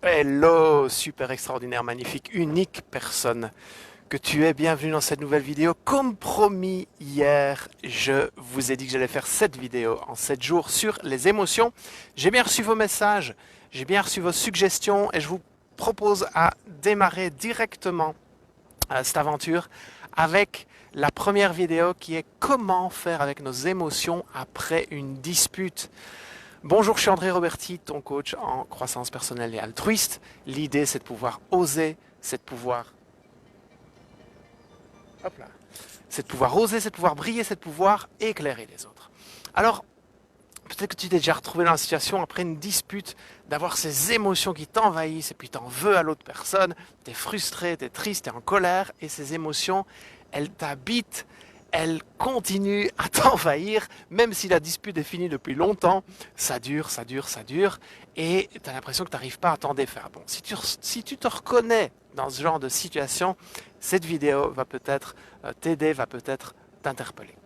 Hello, super extraordinaire, magnifique, unique personne que tu es. Bienvenue dans cette nouvelle vidéo. Comme promis hier, je vous ai dit que j'allais faire cette vidéo en 7 jours sur les émotions. J'ai bien reçu vos messages, j'ai bien reçu vos suggestions et je vous propose à démarrer directement cette aventure avec la première vidéo qui est comment faire avec nos émotions après une dispute. Bonjour, je suis André Roberti, ton coach en croissance personnelle et altruiste. L'idée, c'est de pouvoir oser, c'est de pouvoir, hop là, c'est de pouvoir oser, c'est de pouvoir briller, c'est de pouvoir éclairer les autres. Alors, peut-être que tu t'es déjà retrouvé dans la situation après une dispute, d'avoir ces émotions qui t'envahissent et puis t'en veux à l'autre personne, t'es frustré, t'es triste, t'es en colère et ces émotions, elles t'habitent, elles continuent à t'envahir, même si la dispute est finie depuis longtemps, ça dure, ça dure, ça dure et t'as l'impression que t'arrives pas à t'en défaire. Bon, si tu te reconnais dans ce genre de situation, cette vidéo va peut-être t'aider, va peut-être t'interpeller.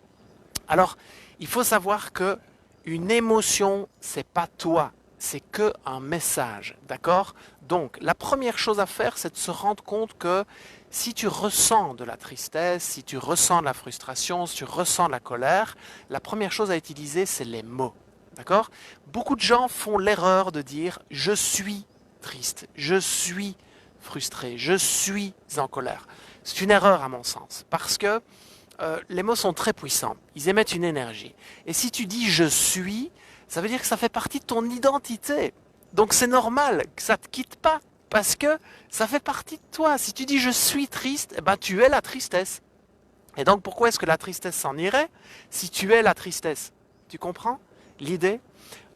Alors, il faut savoir que une émotion, c'est pas toi, c'est que un message, d'accord? Donc, la première chose à faire, c'est de se rendre compte que si tu ressens de la tristesse, si tu ressens de la frustration, si tu ressens de la colère, la première chose à utiliser, c'est les mots, d'accord? Beaucoup de gens font l'erreur de dire je suis triste, je suis frustré, je suis en colère. C'est une erreur à mon sens, parce que les mots sont très puissants, ils émettent une énergie. Et si tu dis je suis, ça veut dire que ça fait partie de ton identité. Donc c'est normal que ça ne te quitte pas, parce que ça fait partie de toi. Si tu dis je suis triste, eh ben, tu es la tristesse. Et donc pourquoi est-ce que la tristesse s'en irait si tu es la tristesse? Tu comprends l'idée?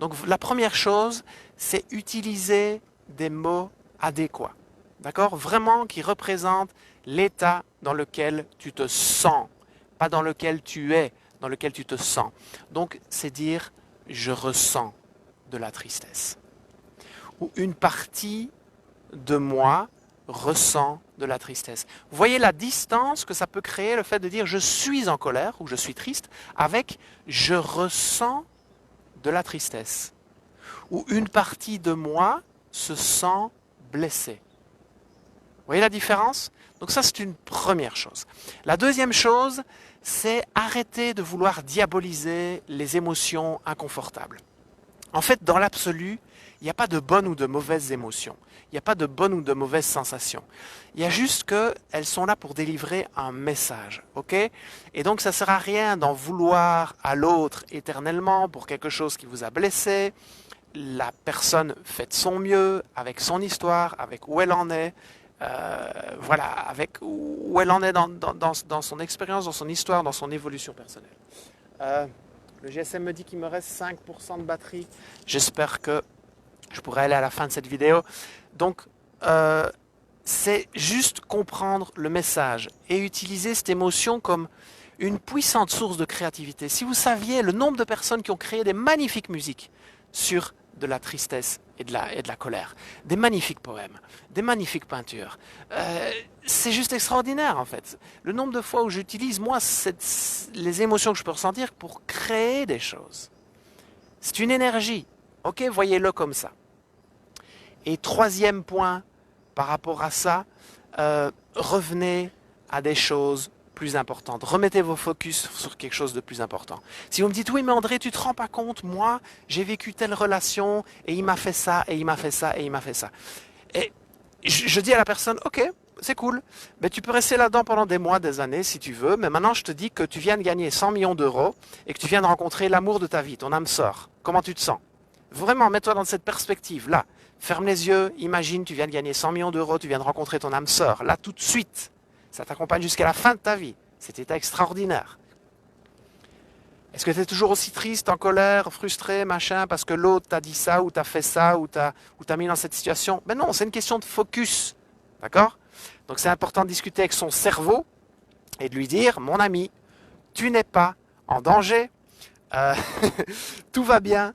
Donc la première chose, c'est utiliser des mots adéquats. D'accord? Vraiment qui représentent l'état dans lequel tu te sens, pas dans lequel tu es, dans lequel tu te sens. Donc c'est dire je ressens de la tristesse. Ou une partie de moi ressent de la tristesse. Vous voyez la distance que ça peut créer, le fait de dire je suis en colère ou je suis triste, avec je ressens de la tristesse. Ou une partie de moi se sent blessée. Vous voyez la différence? Donc ça, c'est une première chose. La deuxième chose, c'est arrêter de vouloir diaboliser les émotions inconfortables. En fait, dans l'absolu, il n'y a pas de bonnes ou de mauvaises émotions. Il n'y a pas de bonnes ou de mauvaises sensations. Il y a juste qu'elles sont là pour délivrer un message. Ok? Et donc, ça ne sert à rien d'en vouloir à l'autre éternellement pour quelque chose qui vous a blessé. La personne fait de son mieux avec son histoire, avec où elle en est. Voilà, avec où elle en est dans son expérience, dans son histoire, dans son évolution personnelle. Le GSM me dit qu'il me reste 5% de batterie. J'espère que je pourrai aller à la fin de cette vidéo. Donc, c'est juste comprendre le message et utiliser cette émotion comme une puissante source de créativité. Si vous saviez le nombre de personnes qui ont créé des magnifiques musiques sur de la tristesse et de la colère, des magnifiques poèmes, des magnifiques peintures, c'est juste extraordinaire en fait. Le nombre de fois où j'utilise moi les émotions que je peux ressentir pour créer des choses. C'est une énergie, ok, voyez-le comme ça. Et troisième point par rapport à ça, revenez à des choses plus importantes. Remettez vos focus sur quelque chose de plus important. Si vous me dites, oui, mais André, tu ne te rends pas compte, moi, j'ai vécu telle relation, et il m'a fait ça, et il m'a fait ça, et il m'a fait ça. Et je dis à la personne, ok, c'est cool, mais tu peux rester là-dedans pendant des mois, des années, si tu veux, mais maintenant, je te dis que tu viens de gagner 100 millions d'euros, et que tu viens de rencontrer l'amour de ta vie, ton âme sœur. Comment tu te sens? Vraiment, mets-toi dans cette perspective-là. Ferme les yeux, imagine, tu viens de gagner 100 millions d'euros, tu viens de rencontrer ton âme sœur, là, tout de suite. Ça t'accompagne jusqu'à la fin de ta vie. Cet état extraordinaire. Est-ce que tu es toujours aussi triste, en colère, frustré, machin, parce que l'autre t'a dit ça, ou t'a fait ça, ou t'a mis dans cette situation? Ben non, c'est une question de focus. D'accord? Donc c'est important de discuter avec son cerveau et de lui dire, mon ami, tu n'es pas en danger, euh, tout va bien,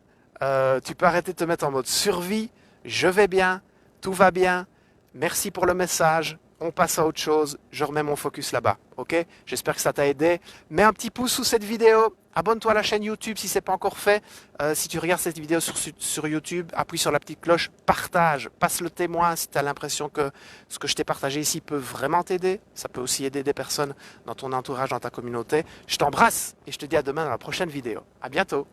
tu peux arrêter de te mettre en mode survie, je vais bien, tout va bien, merci pour le message, on passe à autre chose, je remets mon focus là-bas, ok? J'espère que ça t'a aidé. Mets un petit pouce sous cette vidéo, abonne-toi à la chaîne YouTube si ce n'est pas encore fait. Si tu regardes cette vidéo sur YouTube, appuie sur la petite cloche, partage, passe le témoin si tu as l'impression que ce que je t'ai partagé ici peut vraiment t'aider. Ça peut aussi aider des personnes dans ton entourage, dans ta communauté. Je t'embrasse et je te dis à demain dans la prochaine vidéo. À bientôt.